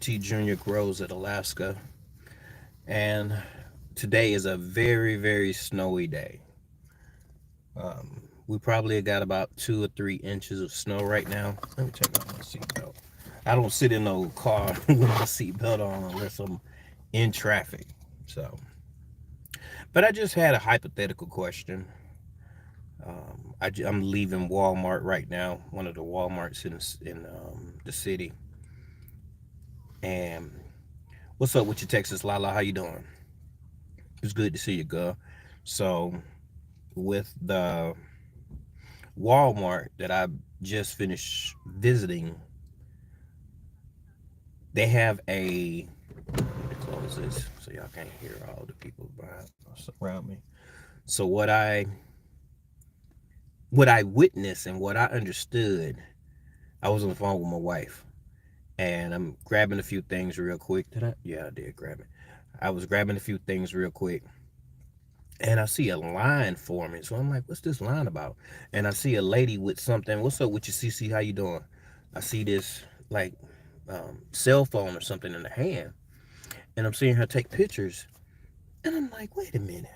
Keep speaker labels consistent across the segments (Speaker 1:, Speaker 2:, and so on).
Speaker 1: GtJr grows at Alaska, and today is a very, very snowy day. We probably got about 2 or 3 inches of snow right now. Let me take off my seatbelt. I don't sit in no car with my seatbelt on unless I'm in traffic. So, but I just had a hypothetical question. I'm leaving Walmart right now, one of the Walmarts in the city. And what's up with you, Texas Lala? How you doing? It's good to see you, girl. So with the Walmart that I just finished visiting, they have a. Let me close this so y'all can't hear all the people around me. So what I witnessed and what I understood, I was on the phone with my wife, and I'm grabbing a few things real quick. Did I? Yeah, I did grab it. I was grabbing a few things real quick, and I see a line forming. So I'm like, what's this line about? And I see a lady with something. What's up with your CC? How you doing? I see this like cell phone or something in her hand, and I'm seeing her take pictures. And I'm like, wait a minute.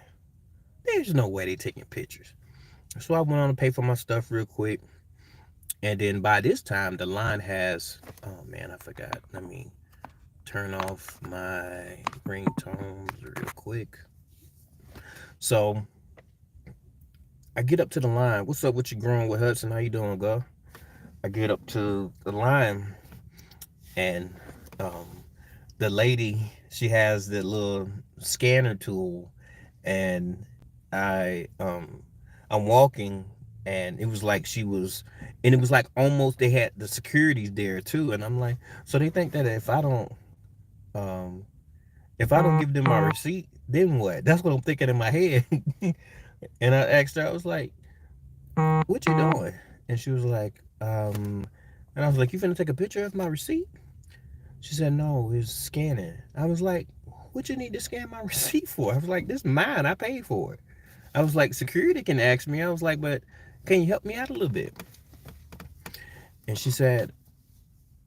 Speaker 1: There's no way they taking pictures. So I went on to pay for my stuff real quick. And then by this time, the line has, oh man, I forgot. Let me turn off my ringtones real quick. So I get up to the line. What's up with you growing with Hudson? How you doing, girl? I get up to the line, and um, the lady, she has the little scanner tool, and I I'm walking, and it was like she was, and it was like almost they had the securities there too, and I'm like, so they think that um if I don't give them my receipt, then what? That's what I'm thinking in my head. And I asked her, I was like, what you doing? And she was like, and I was like, you finna take a picture of my receipt? She said, no, it's scanning. I was like, what you need to scan my receipt for? I was like, this is mine. I paid for it. I was like, security can ask me. I was like, but can you help me out a little bit? And she said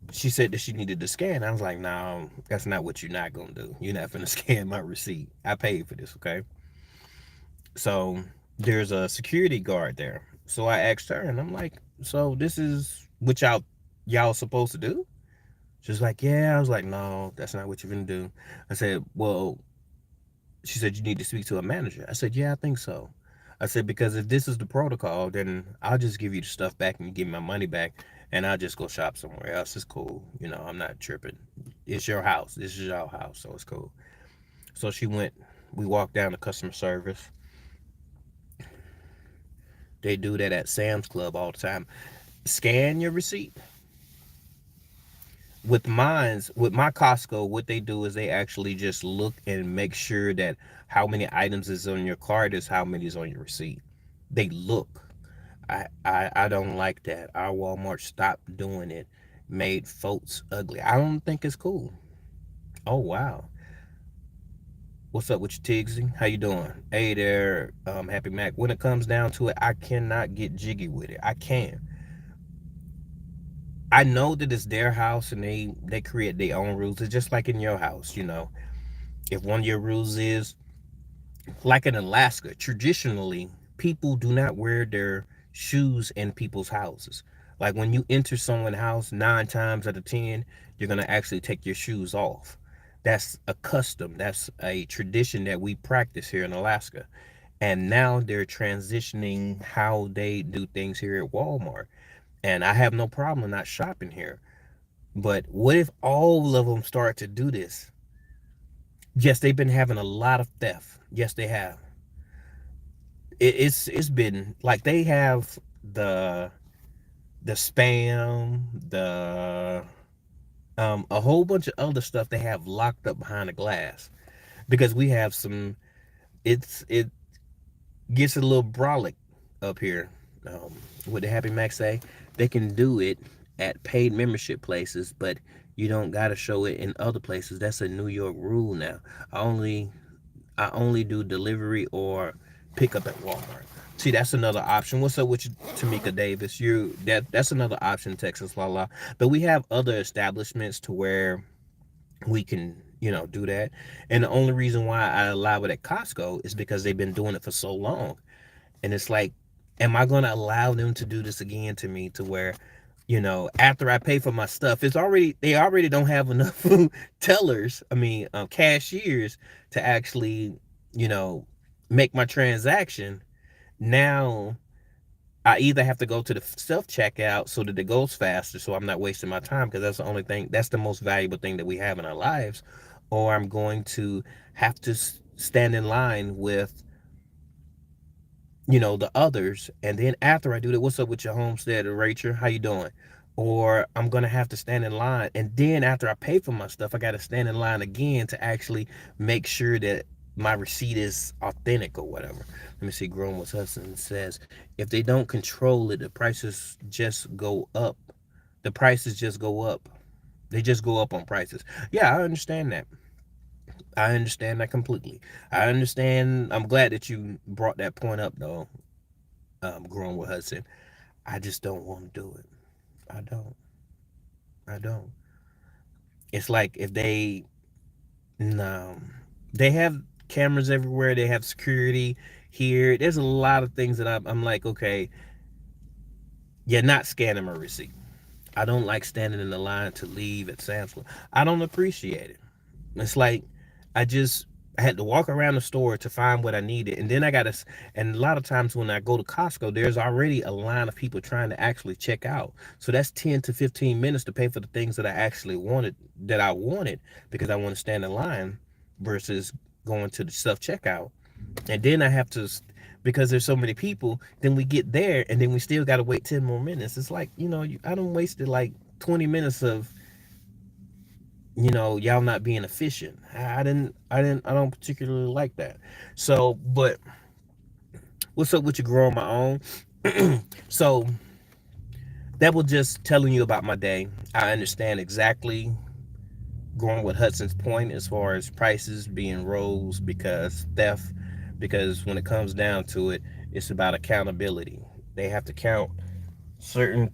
Speaker 1: that she needed to scan. I was like, no, that's not what you're not gonna do. You're not gonna scan my receipt. I paid for this, okay? So there's a security guard there. So I asked her, and I'm like, so this is what y'all supposed to do? She's like, yeah. I was like, no, that's not what you're gonna do. I said, well, she said you need to speak to a manager. I said, yeah, I think so. I said, because if this is the protocol, then I'll just give you the stuff back and you give me my money back, and I'll just go shop somewhere else. It's cool. I'm not tripping. It's your house. This is your house, so it's cool. So we walked down to customer service. They do that at Sam's Club all the time. Scan your receipt. With my Costco, what they do is they actually just look and make sure that how many items is on your card is how many is on your receipt. They look. I don't like that. Our Walmart stopped doing it, made folks ugly. I don't think it's cool. Oh wow. What's up with you, Tigsy? How you doing? Hey there, Happy Mac. When it comes down to it, I cannot get jiggy with it. I can't. I know that it's their house and they create their own rules. It's just like in your house. If one of your rules is like in Alaska, traditionally people do not wear their shoes in people's houses. Like when you enter someone's house, 9 times out of 10, you're gonna actually take your shoes off. That's a custom. That's a tradition that we practice here in Alaska. And now they're transitioning how they do things here at Walmart. And I have no problem not shopping here. But what if all of them start to do this? Yes, they've been having a lot of theft. Yes, they have. It's been like they have the spam, the a whole bunch of other stuff they have locked up behind the glass because we have some. It gets a little brolic up here. What the Happy Mac say? They can do it at paid membership places, but you don't gotta show it in other places. That's a New York rule now. I only I only do delivery or pick up at Walmart. See, that's another option. What's up with you, Tamika Davis? That's another option, Texas La La. But we have other establishments to where we can, do that. And the only reason why I allow it at Costco is because they've been doing it for so long. And it's like, am I going to allow them to do this again to me, to where, after I pay for my stuff, they already don't have enough tellers, cashiers, to actually, you know, make my transaction. Now I either have to go to the self checkout so that it goes faster, so I'm not wasting my time, because that's the most valuable thing that we have in our lives, or I'm going to have to stand in line with, the others, and then after I do that, what's up with your homestead, Rachel? How you doing? Or I'm gonna have to stand in line, and then after I pay for my stuff, I gotta stand in line again to actually make sure that my receipt is authentic or whatever. Let me see. Grown with Hudson says, if they don't control it, the prices just go up. The prices just go up. They just go up on prices. Yeah, I understand that. I understand that completely. I understand. I'm glad that you brought that point up, though. Growing with Hudson. I just don't want to do it. I don't. I don't. It's like if they no, they have cameras everywhere. They have security here. There's a lot of things that I'm like, okay, you're not scanning my receipt. I don't like standing in the line to leave at Sam's Club. I don't appreciate it. It's like I just I had to walk around the store to find what I needed, and then I got to. And a lot of times when I go to Costco, there's already a line of people trying to actually check out. So that's 10 to 15 minutes to pay for the things that I wanted, because I want to stand in line versus going to the self checkout. And then I have to, because there's so many people. Then we get there, and then we still got to wait 10 more minutes. It's like, I don't wasted like 20 minutes of, y'all not being efficient. I don't particularly like that. So, but what's up with you growing my own? So that was just telling you about my day. I understand exactly going with Hudson's point as far as prices being rose because theft, because when it comes down to it, it's about accountability. They have to count certain,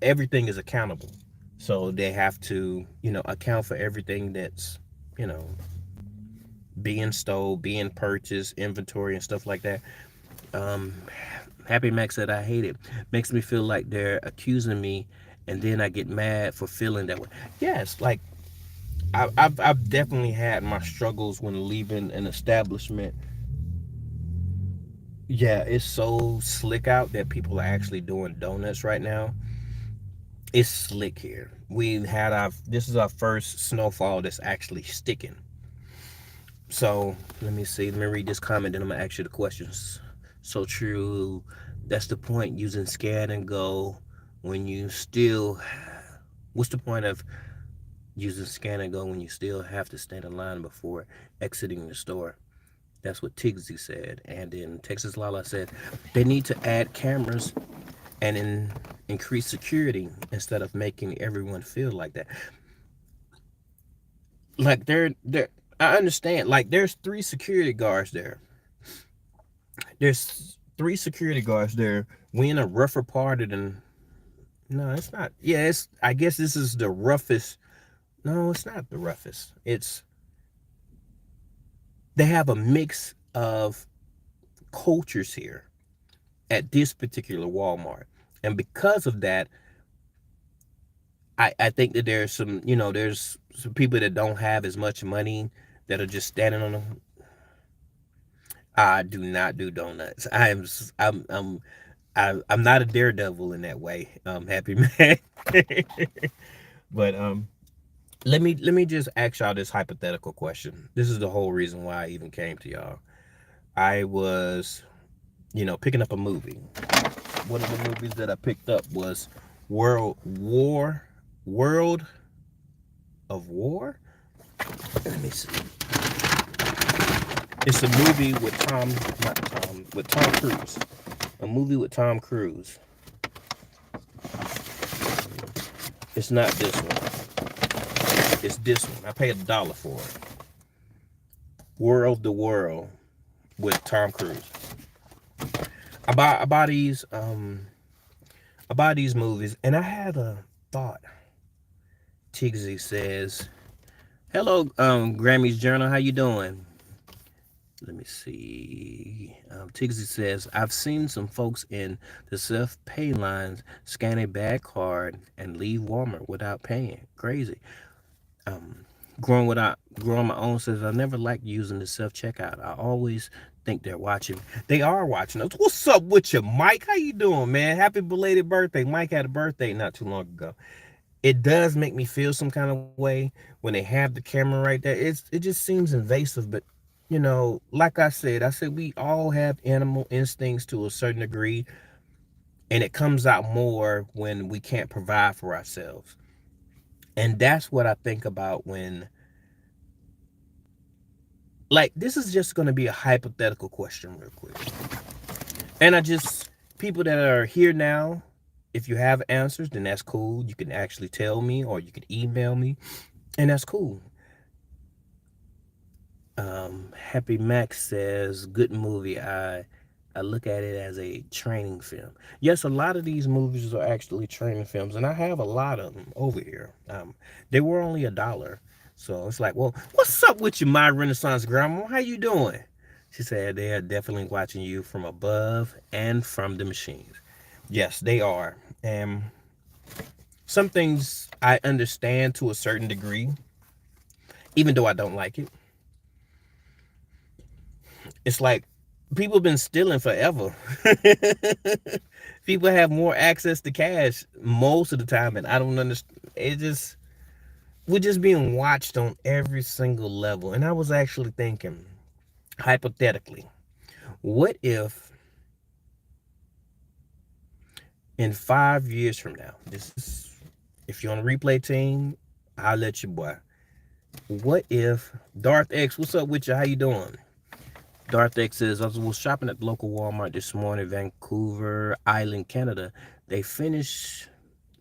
Speaker 1: everything is accountable. So they have to, account for everything that's, you know, being stole, being purchased, inventory and stuff like that. Um, Happy Max said, I hate it. Makes me feel like they're accusing me, and then I get mad for feeling that way. Yes, like I've definitely had my struggles when leaving an establishment. Yeah, it's so slick out that people are actually doing donuts right now. It's slick here. We had this is our first snowfall that's actually sticking. So let me see. Let me read this comment, then I'm gonna ask you the questions. So true. That's the point. Using scan and go when you still. What's the point of using scan and go when you still have to stand in line before exiting the store? That's what Tigsy said. And then Texas Lala said they need to add cameras and increase security instead of making everyone feel like that. Like they're I understand. Like there's three security guards there. There's three security guards there. We in a rougher part of the. No, it's not. Yeah, it's. I guess this is the roughest. No, it's not the roughest. It's. They have a mix of cultures here at this particular Walmart, and because of that, I think that there's some people that don't have as much money that are just standing on the. I do not do donuts. I'm not a daredevil in that way. Happy man. But let me just ask y'all this hypothetical question. This is the whole reason why I even came to y'all. I was, picking up a movie. One of the movies that I picked up was World of War. Let me see. It's a movie with Tom Cruise. A movie with Tom Cruise. It's not this one. It's this one. I paid $1 for it. World the World with Tom Cruise. I buy these movies, and I had a thought. Tigsy says, Hello, Grammy's Journal. How you doing? Let me see. Tigsy says, I've seen some folks in the self-pay lines scan a bag card and leave Walmart without paying. Crazy. Um, growing my own says, I never liked using the self-checkout. I always think they're watching. They are watching us. What's up with you, Mike? How you doing, man? Happy belated birthday. Mike had a birthday not too long ago. It does make me feel some kind of way when they have the camera right there. It just seems invasive, but like I said we all have animal instincts to a certain degree, and it comes out more when we can't provide for ourselves. And that's what I think about when, like, this is just going to be a hypothetical question real quick. And I just, people that are here now, if you have answers, then that's cool. You can actually tell me or you can email me, and that's cool. Happy Max says, good movie. I look at it as a training film. Yes, a lot of these movies are actually training films, and I have a lot of them over here. They were only $1, so it's like, well, what's up with you, my Renaissance grandma? How you doing? She said they are definitely watching you from above and from the machines. Yes, they are, and some things I understand to a certain degree, even though I don't like it. It's like people have been stealing forever. People have more access to cash most of the time, and I don't understand. It just we're just being watched on every single level. And I was actually thinking, hypothetically, what if in 5 years from now, this is if you're on a replay team, I'll let you boy. What if Darth X? What's up with you? How you doing? Darth X says, I was shopping at the local Walmart this morning, Vancouver Island, Canada. They finished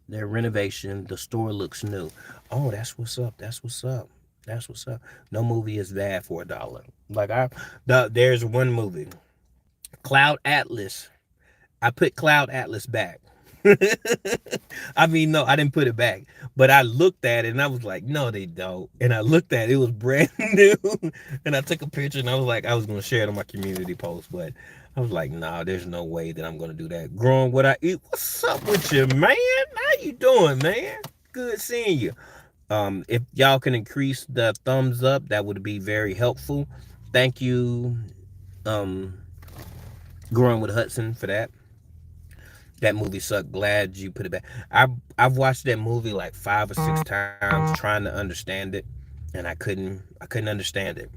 Speaker 1: their renovation. The store looks new. Oh, that's what's up. That's what's up. That's what's up. No movie is bad for $1. Like there's one movie, Cloud Atlas. I put Cloud Atlas back. I mean, no, I didn't put it back, but I looked at it and I was like, no, they don't. And I looked at it, it was brand new, and I took a picture and I was like, I was gonna share it on my community post, but I was like, nah, there's no way that I'm gonna do that. Growing what I eat. What's up with you, man? How you doing, man? Good seeing you. If y'all can increase the thumbs up, that would be very helpful. Thank you, um, Growing with Hudson, for that. That movie sucked. Glad you put it back. I've watched that movie like 5 or 6 times trying to understand it, and I couldn't understand it.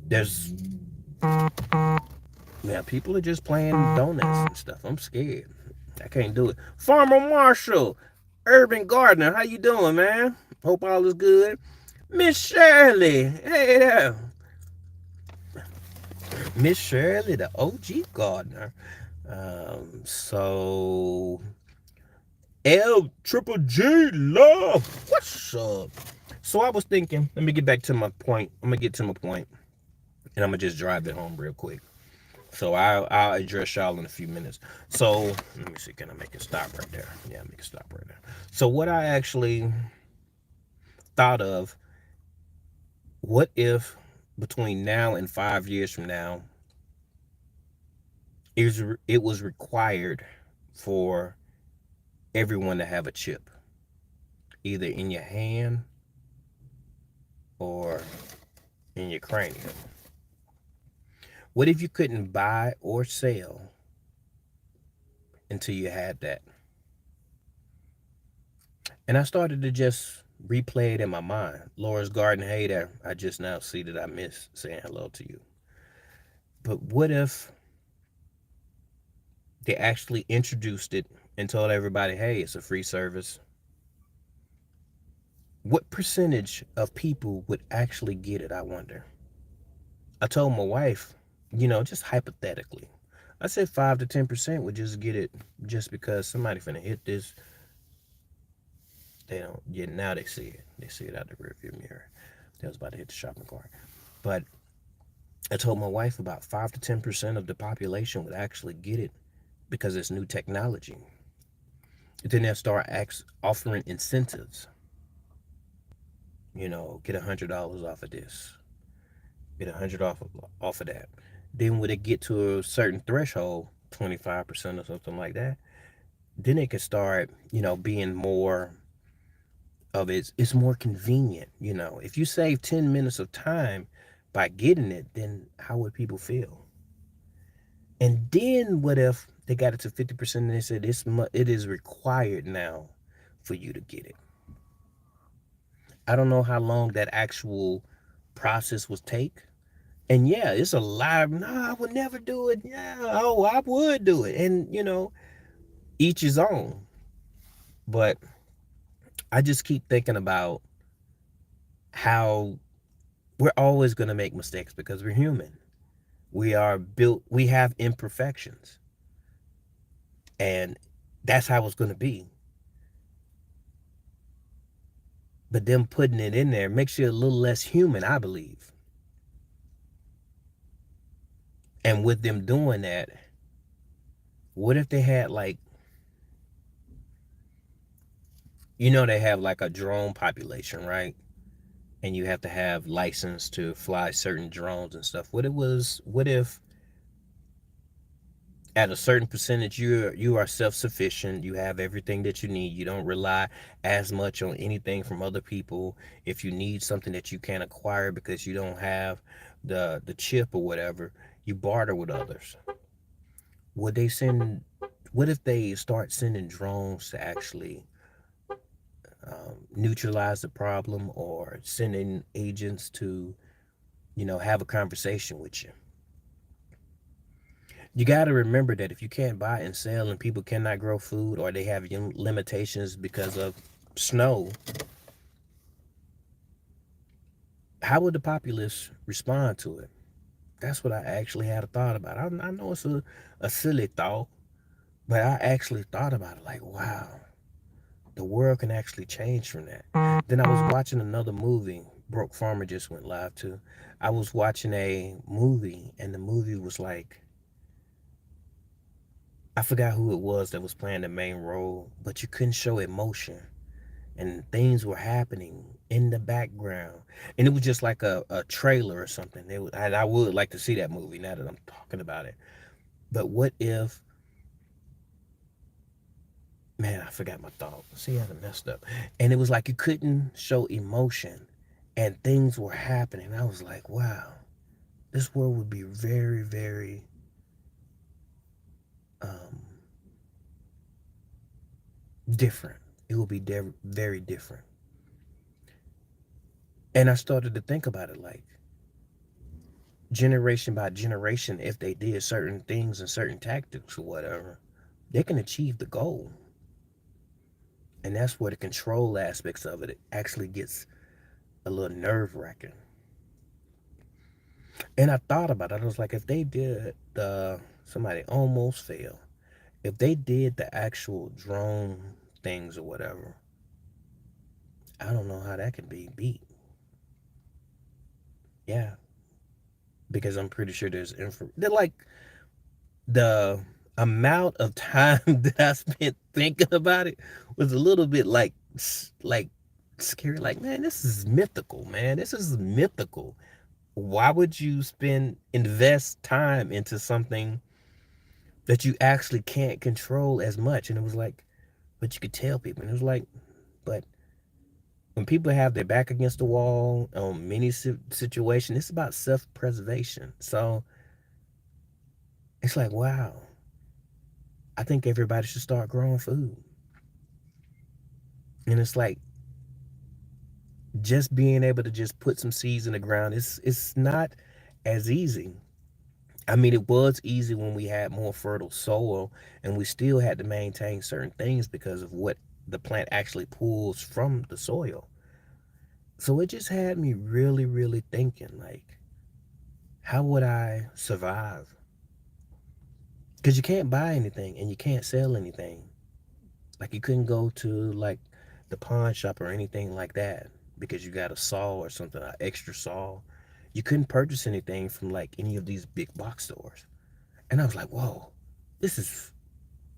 Speaker 1: There's Yeah, people are just playing donuts and stuff. I'm scared. I can't do it. Farmer Marshall, Urban Gardener, how you doing, man? Hope all is good. Miss Shirley, hey there. Miss Shirley, the OG gardener. So L Triple G Love. What's up? So I was thinking, let me get back to my point. I'm gonna get to my point, and I'm gonna just drive it home real quick. So I'll address y'all in a few minutes. So let me see, can I make it stop right there? Yeah, make it stop right there. So what I actually thought of, what if between now and 5 years from now, it was required for everyone to have a chip, either in your hand or in your cranium. What if you couldn't buy or sell until you had that? And I started to just replay it in my mind. Laura's Garden, hey there. I just now see that I missed saying hello to you. But what if they actually introduced it and told everybody, hey, it's a free service? What percentage of people would actually get it, I wonder? I told my wife, just hypothetically, I said 5 to 10% would just get it just because somebody finna hit this. They don't. Yeah, now they see it. They see it out the rearview mirror. They was about to hit the shopping cart. But I told my wife about 5 to 10% of the population would actually get it because it's new technology. Then they'll start offering incentives. get $100 off of this, get 100 off of that. Then when they get to a certain threshold, 25% or something like that, then it can start, being more of it's more convenient. If you save 10 minutes of time by getting it, then how would people feel? And then what if they got it to 50% and they said it is required now for you to get it? I don't know how long that actual process would take. And yeah, it's a lot. No, I would never do it. Yeah, oh, I would do it. And each his own. But I just keep thinking about how we're always going to make mistakes because we're human. We are built, we have imperfections. And that's how it's going to be. But them putting it in there makes you a little less human, I believe. And with them doing that, what if they had like, they have like a drone population, right? And you have to have license to fly certain drones and stuff. What if at a certain percentage you are self-sufficient, you have everything that you need, you don't rely as much on anything from other people. If you need something that you can't acquire because you don't have the chip or whatever, you barter with others. Would they send what if they start sending drones to actually neutralize the problem, or sending agents to have a conversation with you? You got to remember that if you can't buy and sell and people cannot grow food, or they have limitations because of snow, how would the populace respond to it? That's what I actually had a thought about. I know it's a silly thought, but I actually thought about it like, wow, the world can actually change from that. Then I was watching another movie. Broke Farmer just went live too. I was watching a movie, and the movie was like, I forgot who it was that was playing the main role, but you couldn't show emotion, and things were happening in the background, and it was just like a trailer or something. And I would like to see that movie now that I'm talking about it. But what if, man, I forgot my thought. See, I messed up. And it was like you couldn't show emotion, and things were happening. I was like, wow, this world would be very, very um, different. It would be very different. And I started to think about it like, generation by generation, if they did certain things and certain tactics or whatever, they can achieve the goal. And that's where the control aspects of it actually gets a little nerve wracking. And I thought about it. I was like, if they did somebody almost failed, if they did the actual drone things or whatever, I don't know how that can be beat. Yeah, because I'm pretty sure there's they're like, the amount of time that I spent thinking about it was a little bit like scary. Like, man, this is mythical, man. This is mythical. Why would you invest time into something that you actually can't control as much? And it was like, but you could tell people. And it was like, but when people have their back against the wall on many situations, it's about self-preservation. So it's like, wow, I think everybody should start growing food. And it's like, just being able to just put some seeds in the ground, it's not as easy. I mean, it was easy when we had more fertile soil, and we still had to maintain certain things because of what the plant actually pulls from the soil. So it just had me really, really thinking like, how would I survive? Because you can't buy anything and you can't sell anything. Like, you couldn't go to like the pawn shop or anything like that because you got a saw or something, an extra saw. You couldn't purchase anything from like any of these big box stores. And I was like, whoa, this is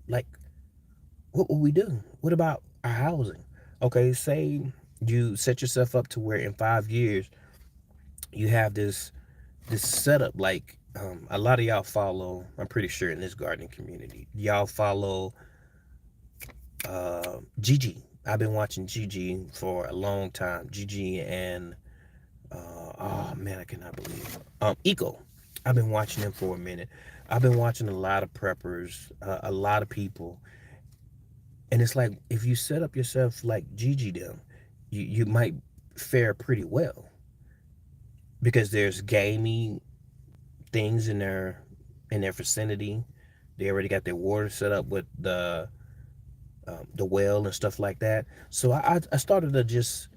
Speaker 1: like, what would we do? What about our housing? Okay, say You set yourself up to where in 5 years you have this setup. Like a lot of y'all follow. I'm pretty sure in this gardening community, y'all follow Gigi. I've been watching Gigi for a long time. Gigi and oh man, I cannot believe Eco. I've been watching him for a minute. I've been watching a lot of preppers, a lot of people, and it's like if you set up yourself like Gigi them, you might fare pretty well because there's gaming things in their vicinity. They already got their water set up with the well and stuff like that. So I started to just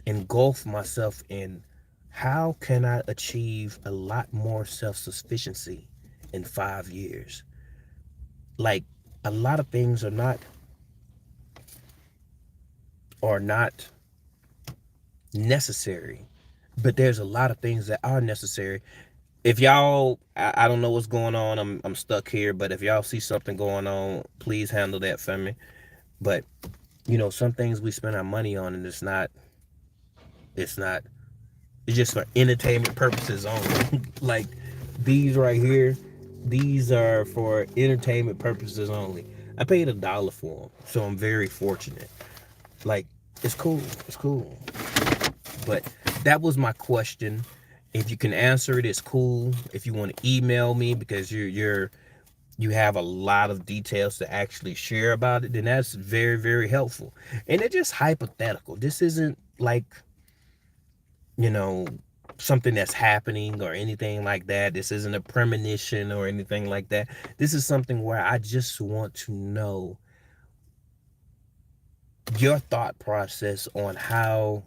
Speaker 1: engulf myself in how can I achieve a lot more self sufficiency in 5 years. Like a lot of things are not necessary, but there's a lot of things that are necessary. If y'all, I don't know what's going on. I'm stuck here, but if y'all see something going on, please handle that for me. But some things we spend our money on, and it's not it's just for entertainment purposes only. Like these right here, these are for entertainment purposes only. I paid $1 for them, so I'm very fortunate. Like it's cool, it's cool. But that was my question. If you can answer it, it's cool. If you want to email me because you have a lot of details to actually share about it, then that's very, very helpful. And it's just hypothetical. This isn't like, you know, something that's happening or anything like that. This isn't a premonition or anything like that. This is something where I just want to know your thought process on how,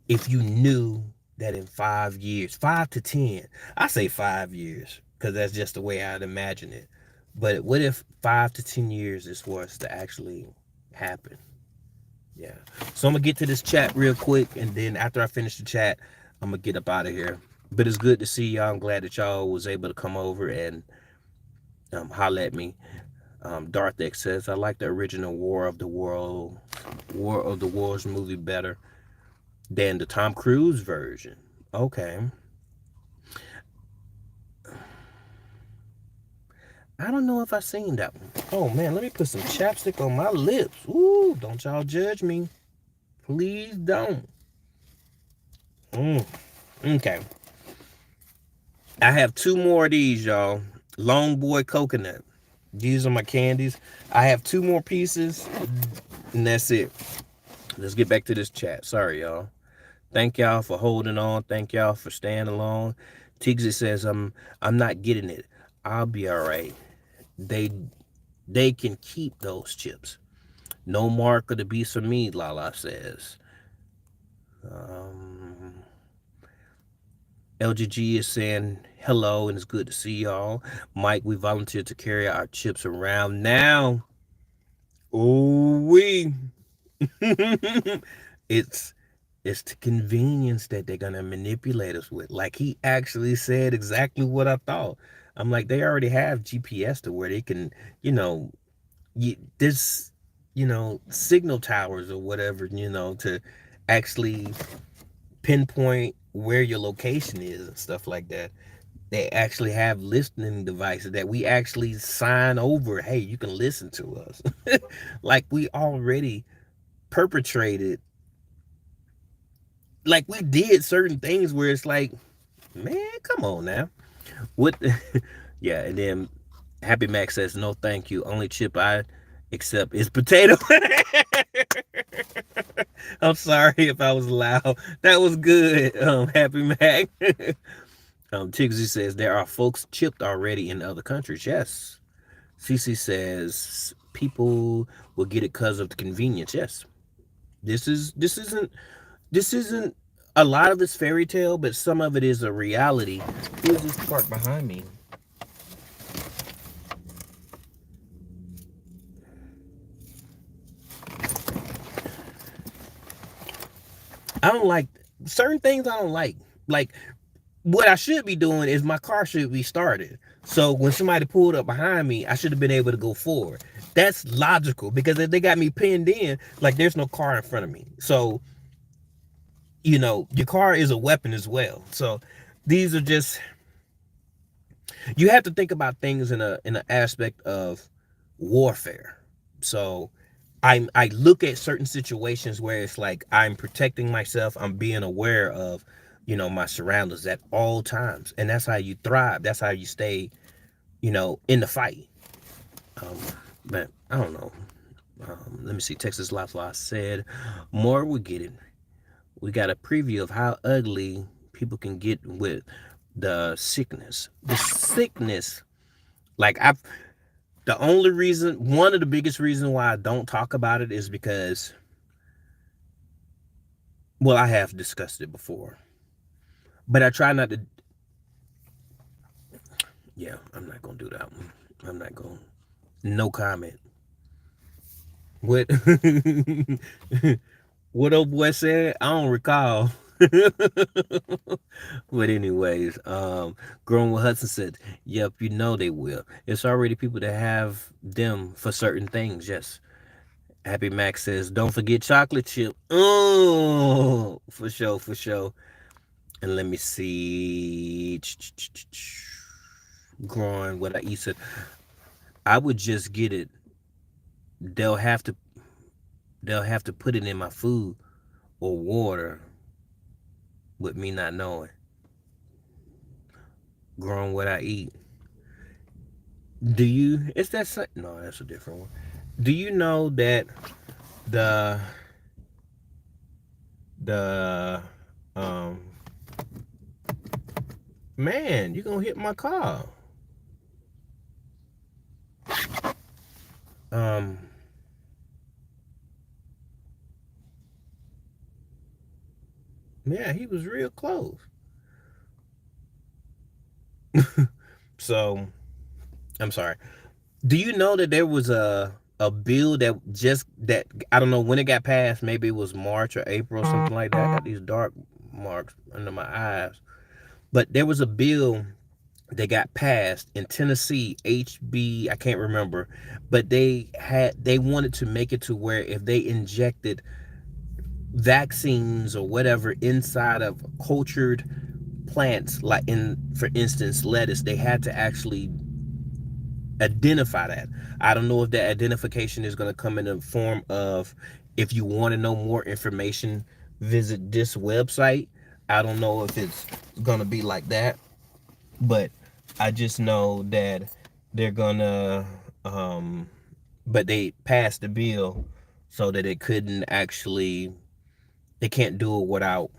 Speaker 1: if you knew that in 5 years, 5 to 10, I say 5 years because that's just the way I'd imagine it. But what if 5 to 10 years is for us to actually happen? Yeah. So I'm gonna get to this chat real quick, and then after I finish the chat, I'm gonna get up out of here. But it's good to see y'all. I'm glad that y'all was able to come over and holler at me. Darth X says I like the original War of the Worlds movie better than the Tom Cruise version. Okay. I don't know if I seen that one. Oh man, let me put some chapstick on my lips. Ooh, don't y'all judge me. Please don't. Okay. I have two more of these, y'all. Long Boy Coconut. These are my candies. I have two more pieces, and that's it. Let's get back to this chat. Sorry, y'all. Thank y'all for holding on. Thank y'all for staying along. Tigsy says, I'm not getting it. I'll be all right. They they can keep those chips. No mark of the beast for me, Lala says. Um, LGG is saying hello and it's good to see y'all. Mike, we volunteered to carry our chips around now. Oh we it's it's the convenience that they're gonna manipulate us with. Like he actually said exactly what I thought. I'm like, they already have GPS to where they can, you know, this, signal towers or whatever, to actually pinpoint where your location is and stuff like that. They actually have listening devices that we actually sign over. Hey, you can listen to us. Like we already perpetrated, like we did certain things where it's like, man, come on now. What? Yeah, and then Happy Mac says, no, thank you. Only chip I accept is potato. I'm sorry if I was loud. That was good, Happy Mac. Tigsy says, there are folks chipped already in other countries. Yes. CC says, people will get it because of the convenience. Yes. This isn't a lot of it's fairy tale, but some of it is a reality. Who's this part behind me? I don't like certain things. I don't like what I should be doing is my car should be started. So when somebody pulled up behind me, I should have been able to go forward. That's logical because if they got me pinned in, like there's no car in front of me. So your car is a weapon as well. So these are just, you have to think about things in an aspect of warfare. So I look at certain situations where it's like I'm protecting myself, I'm being aware of my surroundings at all times, and that's how you thrive. That's how you stay in the fight. um but I don't know. Let me see. Texas Lifeline said more will get it. We got a preview of how ugly people can get with the sickness. The sickness, like I've the only reason, one of the biggest reasons why I don't talk about it is because, well, I have discussed it before, but I try not to. Yeah, I'm not gonna do that one. I'm not gonna. No comment. What? What old boy said? I don't recall. But anyways, Growing with Hudson said, "Yep, you know they will. It's already people that have them for certain things. Yes." Happy Max says, "Don't forget chocolate chip." Oh, for sure, for sure. And let me see. Growing what I eat said, I would just get it. They'll have to they'll have to put it in my food or water with me not knowing. Growing what I eat. Do you? Is that no? That's a different one. Do you know that the the um man, you gonna hit my car? Um, yeah, he was real close. So I'm sorry. Do you know that there was a bill that I don't know when it got passed? Maybe it was March or April, something like that. I got these dark marks under my eyes. But there was a bill that got passed in Tennessee, HB, I can't remember, but they wanted to make it to where if they injected vaccines or whatever inside of cultured plants, like in for instance lettuce, they had to actually identify that. I don't know if that identification is going to come in the form of, if you want to know more information, visit this website. I don't know if it's going to be like that, but I just know that they're going to, but they passed the bill so that it couldn't actually, they can't do it without,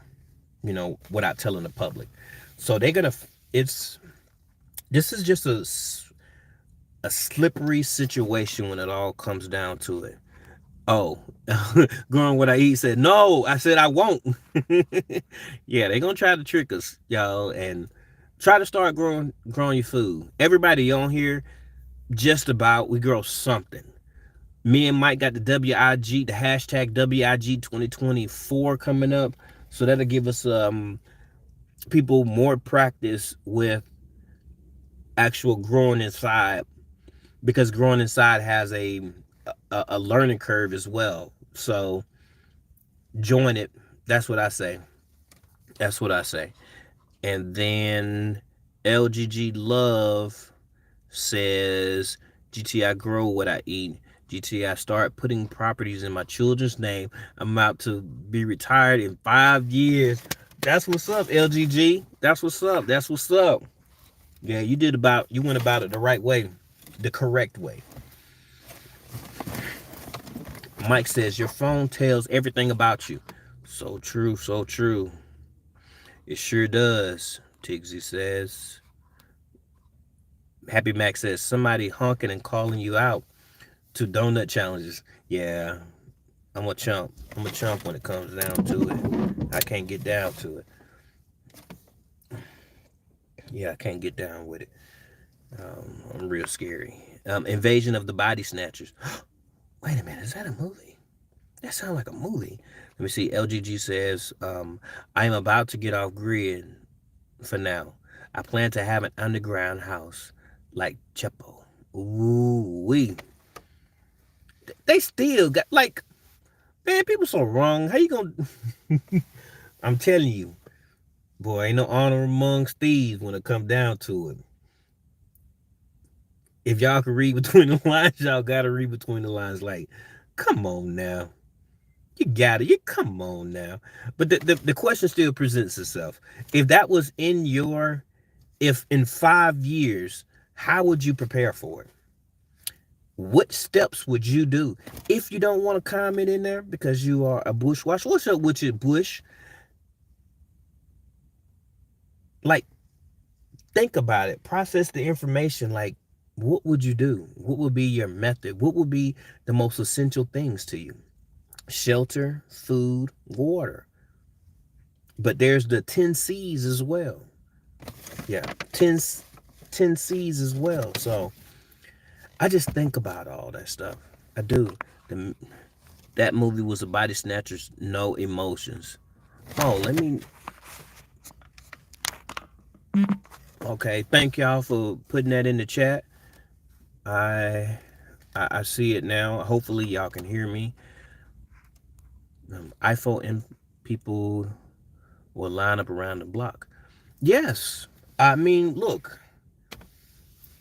Speaker 1: without telling the public. So they're going to, it's, this is just a slippery situation when it all comes down to it. Oh, Growing what I eat said, no, I said I won't. Yeah, they gonna try to trick us, y'all, and try to start growing your food. Everybody on here, just about, we grow something. Me and Mike got the WIG, the hashtag WIG 2024 coming up. So that'll give us people more practice with actual growing inside, because growing inside has a learning curve as well. So join it. That's what I say. That's what I say. And then LGG Love says, GTI grow what I eat. GTI start putting properties in my children's name. I'm about to be retired in 5 years. That's what's up, LGG. That's what's up. That's what's up. Yeah, you went about it the right way, the correct way. Mike says, your phone tells everything about you. So true, so true. It sure does. Tigsy says. Happy Max says, somebody honking and calling you out to donut challenges. Yeah, I'm a chump. I'm a chump when it comes down to it. I can't get down to it. Yeah, I can't get down with it. I'm real scary. Invasion of the Body Snatchers. Wait a minute, is that a movie? That sounds like a movie. Let me see. LGG says, I am about to get off grid for now. I plan to have an underground house like Chepo. Ooh, they still got, like, man, people so wrong. How you gonna I'm telling you, boy, ain't no honor amongst thieves when it come down to it. If y'all can read between the lines, y'all gotta read between the lines. Like, come on now. You got it. You come on now. But the question still presents itself. If that was in your, if in 5 years, how would you prepare for it? What steps would you do? If you don't want to comment in there because you are a bushwasher, what's up with your bush? Like, think about it. Process the information. Like, what would you do? What would be your method? What would be the most essential things to you? Shelter, food, water. But there's the 10 C's as well. Yeah, 10 C's as well. So I just think about all that stuff. I do. The, that movie was a body snatchers, no emotions. Oh, let me. Okay, thank y'all for putting that in the chat. I I see it now. Hopefully y'all can hear me. iPhone and people will line up around the block. Yes, I mean, look,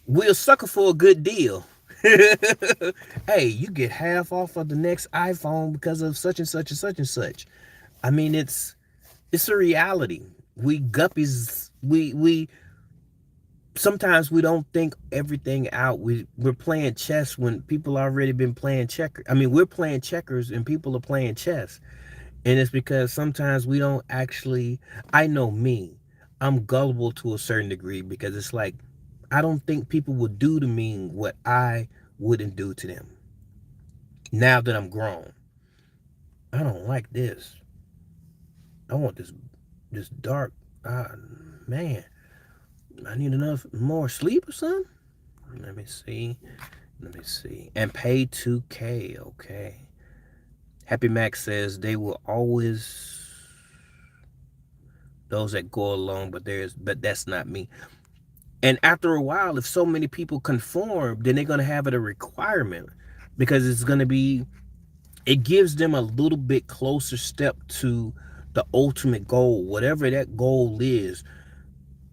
Speaker 1: we're a sucker for a good deal. Hey, you get half off of the next iPhone because of such and such and such and such. I mean, it's a reality. We guppies, we sometimes we don't think everything out. We're playing chess when people already been playing checkers. I mean, we're playing checkers and people are playing chess. And it's because sometimes we don't actually, I know me, I'm gullible to a certain degree because it's like, I don't think people would do to me what I wouldn't do to them. Now that I'm grown, I don't like this. I want this dark. Ah, man, I need enough more sleep or something. Let me see. Let me see. And pay 2K. Okay. Happy Max says they will always those that go along, but that's not me. And after a while, if so many people conform, then they're gonna have it a requirement because it's gonna be, it gives them a little bit closer step to the ultimate goal, whatever that goal is.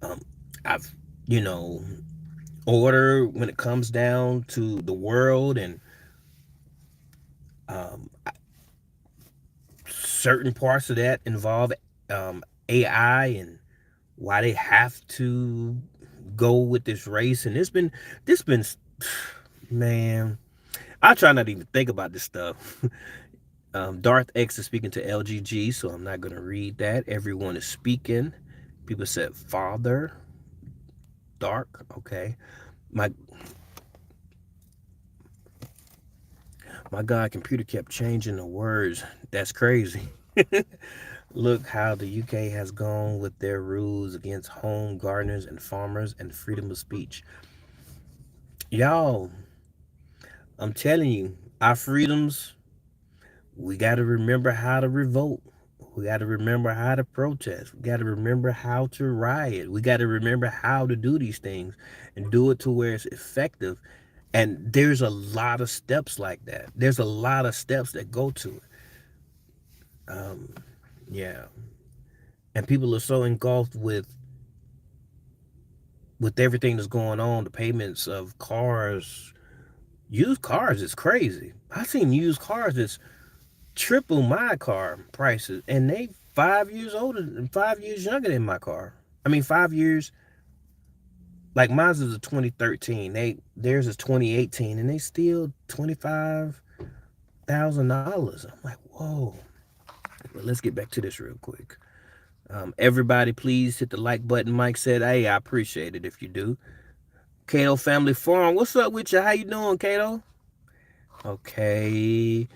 Speaker 1: Um, I've, you know, order when it comes down to the world and um, certain parts of that involve AI and why they have to go with this race. And this been, man, I try not to even think about this stuff. Darth X is speaking to LGG, so I'm not going to read that. Everyone is speaking. People said father, dark. Okay. My God, computer kept changing the words. That's crazy. Look how the UK has gone with their rules against home gardeners and farmers and freedom of speech. Y'all, I'm telling you, our freedoms, we got to remember how to revolt. We got to remember how to protest. We got to remember how to riot. We got to remember how to do these things and do it to where it's effective. And there's a lot of steps like that. There's a lot of steps that go to it. Um, yeah. And people are so engulfed with everything that's going on, the payments of cars. Used cars is crazy. I've seen used cars that's triple my car prices, and they 5 years older and 5 years younger than my car. I mean, 5 years. Like mine's is a 2013. Theirs is 2018, and they still $25,000. I'm like, whoa. But let's get back to this real quick. Everybody, please hit the like button. Mike said, "Hey, I appreciate it if you do." Kato Family Farm, what's up with you? How you doing, Kato? Okay.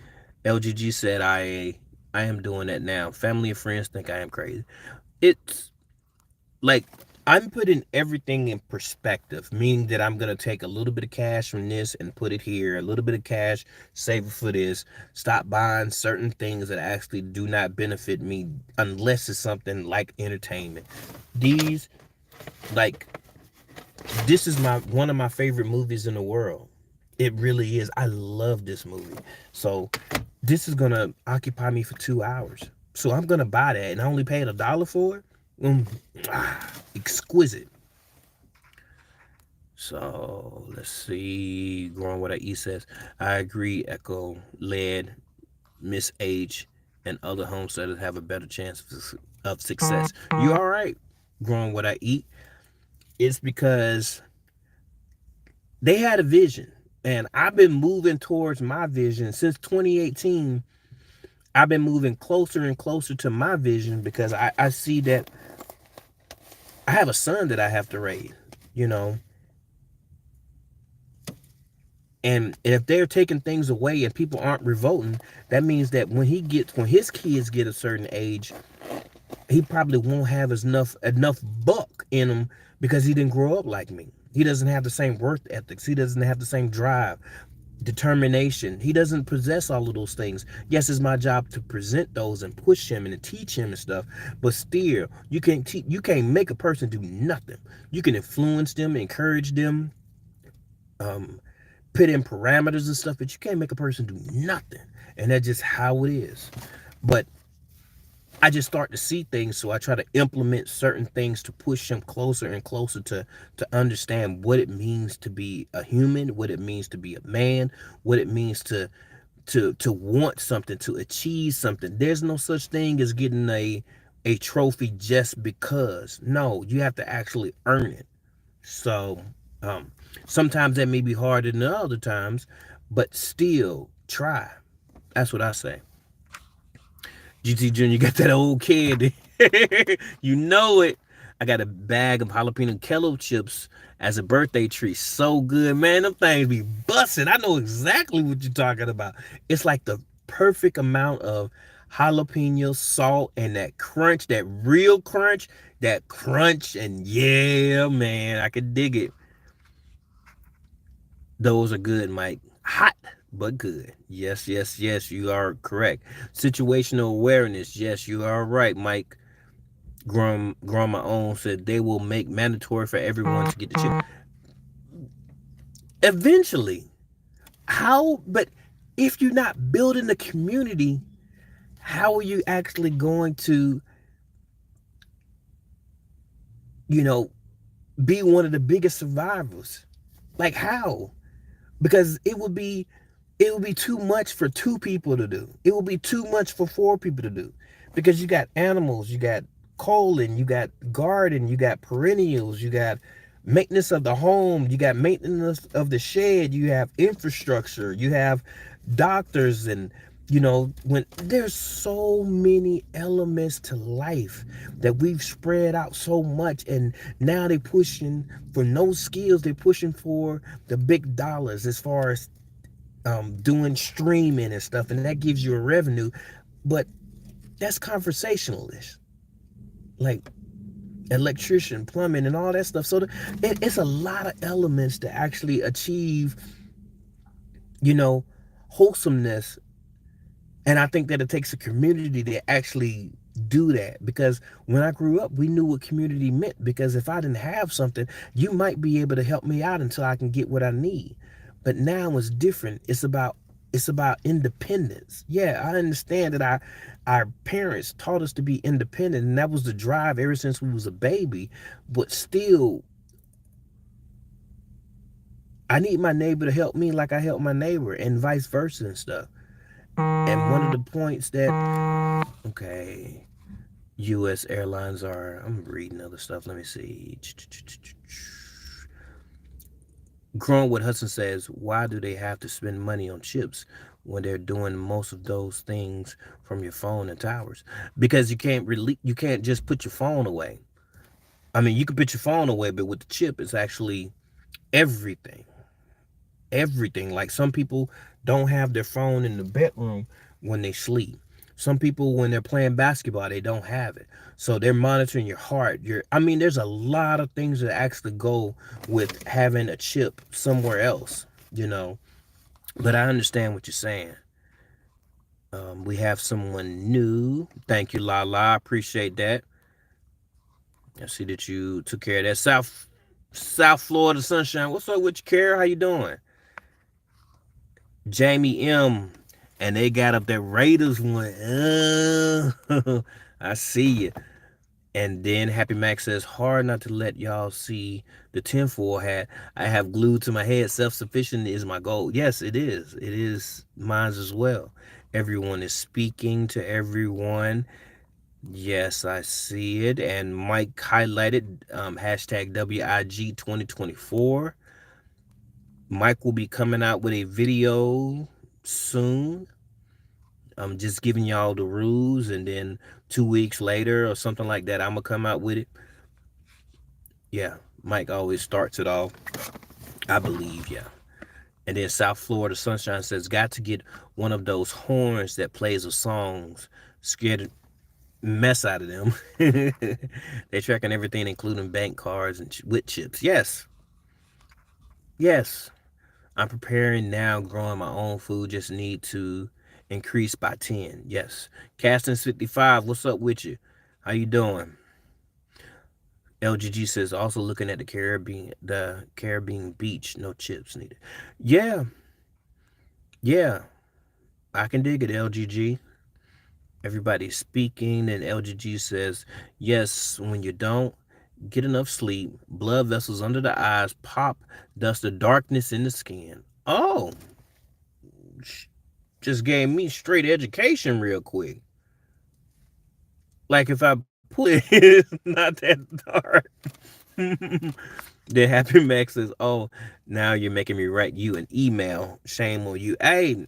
Speaker 1: LGG said, I am doing that now. Family and friends think I am crazy. It's like I'm putting everything in perspective, meaning that I'm going to take a little bit of cash from this and put it here, a little bit of cash, save it for this, stop buying certain things that actually do not benefit me unless it's something like entertainment. These, like, this is one of my favorite movies in the world. It really is. I love this movie. So this is going to occupy me for 2 hours. So I'm gonna buy that, and I only paid $1 for it. Exquisite. So let's see. Growing what I eat says, I agree. Echo led Miss H and other homesteaders have a better chance of success. You all right? Growing what I eat. It's because they had a vision, and I've been moving towards my vision since 2018. I've been moving closer and closer to my vision because I see that I have a son that I have to raise, you know. And if they're taking things away and people aren't revolting, that means that when his kids get a certain age, he probably won't have enough buck in him because he didn't grow up like me. He doesn't have the same work ethics. He doesn't have the same drive, determination. He doesn't possess all of those things. Yes, it's my job to present those and push him and to teach him and stuff. But still, you can't make a person do nothing. You can influence them, encourage them, um, put in parameters and stuff, but you can't make a person do nothing. And that's just how it is. But I just start to see things, so I try to implement certain things to push them closer and closer to understand what it means to be a human, what it means to be a man, what it means to want something, to achieve something. There's no such thing as getting a trophy just because. No, you have to actually earn it. So um, sometimes that may be harder than other times, but still try. That's what I say. GtJr got that old candy. You know it. I got a bag of jalapeno kettle chips as a birthday treat. So good, man. Them things be busting. I know exactly what you're talking about. It's like the perfect amount of jalapeno, salt, and that crunch, that real crunch, that crunch. And yeah, man, I can dig it. Those are good, Mike. Hot, but good. Yes, yes, yes, you are correct. Situational awareness. Yes, you are right, Mike. Grandma own said they will make mandatory for everyone to get the chip. Eventually, how? But if you're not building the community, how are you actually going to, you know, be one of the biggest survivors? Like how? Because it would be too much for two people to do. It would be too much for four people to do. Because you got animals, you got colon, you got garden, you got perennials, you got maintenance of the home, you got maintenance of the shed, you have infrastructure, you have doctors, and when there's so many elements to life that we've spread out so much, and now they're pushing for no skills, they're pushing for the big dollars as far as doing streaming and stuff, and that gives you a revenue. But that's conversationalist, like electrician, plumbing, and all that stuff. So it's a lot of elements to actually achieve, you know, wholesomeness. And I think that it takes a community to actually do that, because when I grew up, we knew what community meant, because if I didn't have something, you might be able to help me out until I can get what I need. But now it's different. It's about independence. Yeah, I understand that our parents taught us to be independent, and that was the drive ever since we was a baby. But still, I need my neighbor to help me like I help my neighbor, and vice versa and stuff. And one of the points that, okay, U.S. airlines are, I'm reading other stuff. Let me see. Cronwood Hudson says, why do they have to spend money on chips when they're doing most of those things from your phone and towers? Because you can't just put your phone away. I mean, you can put your phone away, but with the chip, it's actually everything. Everything. Like, some people don't have their phone in the bedroom when they sleep. Some people, when they're playing basketball, they don't have it. So they're monitoring your heart. There's a lot of things that actually go with having a chip somewhere else, you know. But I understand what you're saying. We have someone new. Thank you, La La. I appreciate that. I see that you took care of that. South Florida sunshine. What's up with you, Kara? How you doing? Jamie M. And they got up that Raiders one. I see you. And then Happy Mac says, hard not to let y'all see the tinfoil hat I have glued to my head. Self sufficient is my goal. Yes, it is. It is mine as well. Everyone is speaking to everyone. Yes, I see it. And Mike highlighted hashtag WIG 2024. Mike will be coming out with a video soon. I'm just giving y'all the rules, and then 2 weeks later or something like that, I'm gonna come out with it. Yeah, Mike always starts it off, I believe. Yeah. And then South Florida Sunshine says, got to get one of those horns that plays the songs. Scared the mess out of them. They're tracking everything, including bank cards and with chips. Yes, yes. I'm preparing now, growing my own food. Just need to increase by 10. Yes. Casting 55, what's up with you? How you doing? LGG says, also looking at the Caribbean beach, no chips needed. Yeah, yeah, I can dig it, LGG. Everybody's speaking, and LGG says, yes, when you don't get enough sleep, blood vessels under the eyes pop, thus the darkness in the skin. Oh, just gave me straight education real quick. Like if I pull it, it's not that dark. The Happy Max says, "Oh, now you're making me write you an email. Shame on you." Hey,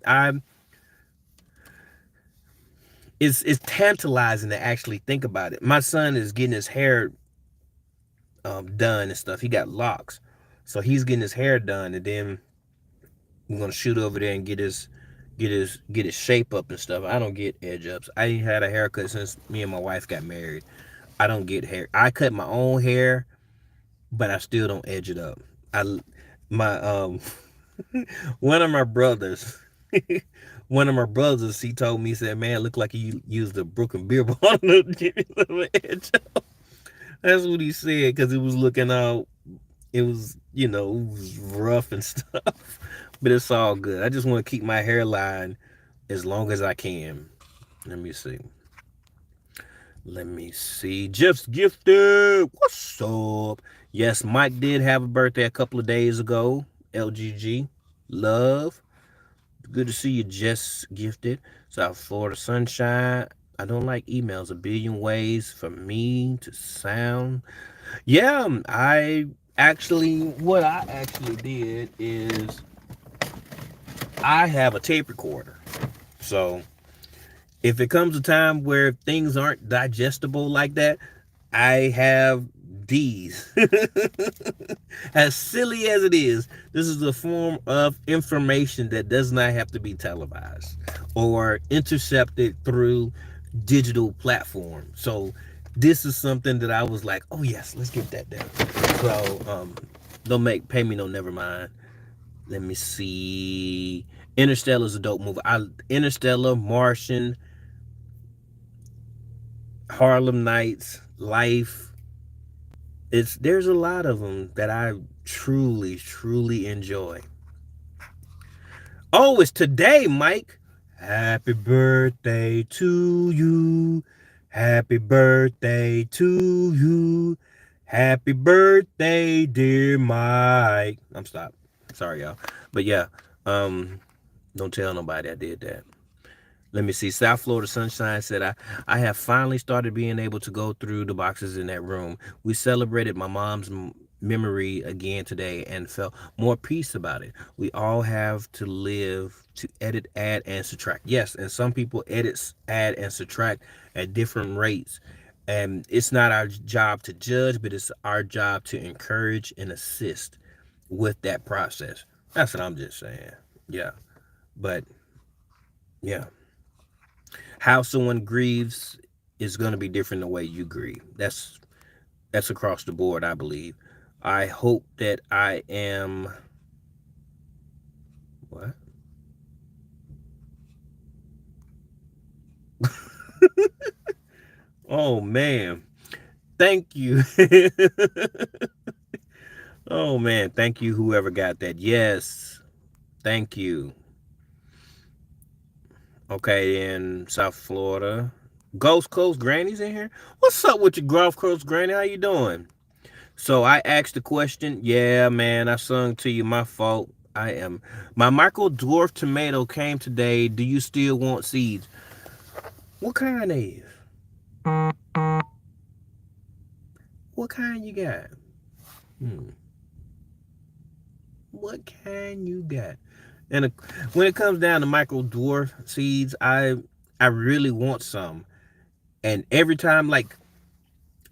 Speaker 1: it's tantalizing to actually think about it. My son is getting his hair done and stuff. He got locks, so he's getting his hair done, and then we're gonna shoot over there and get his shape up and stuff. I don't get edge ups. I ain't had a haircut since me and my wife got married. I don't get hair. I cut my own hair, but I still don't edge it up. I my one of my brothers, one of my brothers, he told me, he said, "Man, it looked like you used a Brooklyn beer bottle to give me a little edge." That's what he said because it was looking out. It was, it was rough and stuff, but it's all good. I just want to keep my hairline as long as I can. Let me see. Let me see. Jeff's gifted. What's up? Yes, Mike did have a birthday a couple of days ago. LGG. Love. Good to see you, Jess gifted. South Florida Sunshine. I don't like emails. A billion ways for me to sound. Yeah, what I actually did is I have a tape recorder. So if it comes a time where things aren't digestible like that, I have these. As silly as it is, this is a form of information that does not have to be televised or intercepted through digital platform. So this is something that I was like, oh yes, let's get that down. So don't pay me no never mind. Let me see. Interstellar is a dope movie. Interstellar, Martian, Harlem Nights, Life. There's a lot of them that I truly, truly enjoy. Oh, it's today, Mike. Happy birthday to you. Happy birthday to you. Happy birthday, dear Mike. I'm stopped. Sorry, y'all. But yeah, don't tell nobody I did that. Let me see. South Florida Sunshine said, I have finally started being able to go through the boxes in that room. We celebrated my mom's memory again today and felt more peace about it. We all have to live to edit, add, and subtract. Yes, and some people edit, add, and subtract at different rates. And it's not our job to judge, but it's our job to encourage and assist with that process. That's what I'm just saying. Yeah. But yeah, how someone grieves is going to be different the way you grieve. That's across the board, I believe. I hope that I am what? Oh man. Thank you. Oh man, thank you whoever got that. Yes. Thank you. Okay, in South Florida. Ghost Coast Granny's in here. What's up with your Gulf Coast Granny? How you doing? So I asked the question. Yeah, man, I sung to you. My fault. I am. My Michael Dwarf tomato came today. Do you still want seeds? What kind is? What kind you got? Hmm. What kind you got? And when it comes down to micro dwarf seeds, I really want some. And every time, like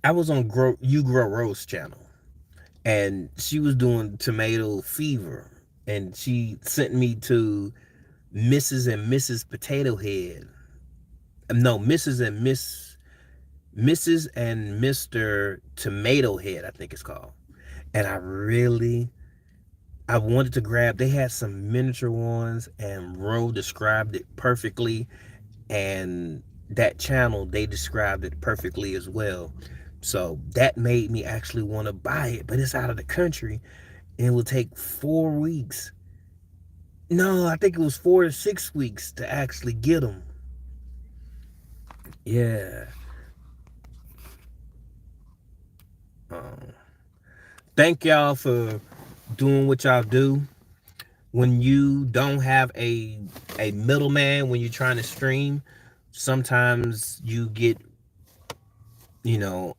Speaker 1: I was on Grow You Grow Rose channel, and she was doing tomato fever, and she sent me to Mrs. and Mrs. Potato Head. No, Mrs. and Mr. Tomato Head, I think it's called. And I wanted to grab. They had some miniature ones, and Ro described it perfectly. And that channel, they described it perfectly as well. So that made me actually want to buy it, but it's out of the country, and it will take 4 weeks. No, I think it was 4 to 6 weeks to actually get them. Yeah. Um, Thank y'all for doing what y'all do. When you don't have a middleman when you're trying to stream, sometimes you get,